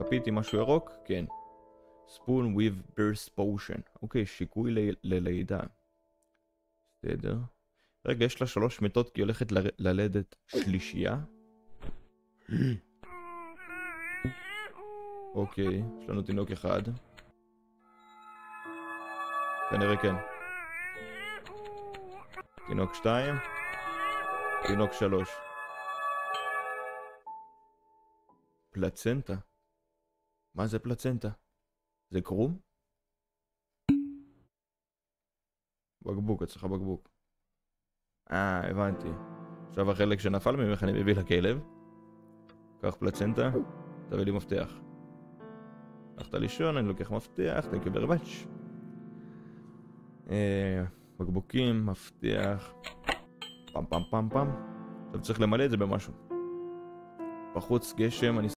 כפית עם משהו ירוק? כן. spoon with burst potion. אוקיי, שיקוי ללידה. בסדר. רגע, יש לה 3 מתות כי היא הולכת ללדת שלישייה. אוקיי, יש לנו תינוק אחד. כנראה כן. תינוק 2. תינוק 3. פלצנטה. מה זה פלצנטה? זה קרום? בקבוק, אצלך בקבוק. הבנתי. עכשיו החלק שנפל ממך אני מביא לכלב. קח פלצנטה, תביא לי מפתח. הלכת לישון, אני לוקח מפתח, thank you very much. בקבוקים, מפתח. פם פם פם פם. עכשיו צריך למלא את זה במשהו. בחוץ גשם, אני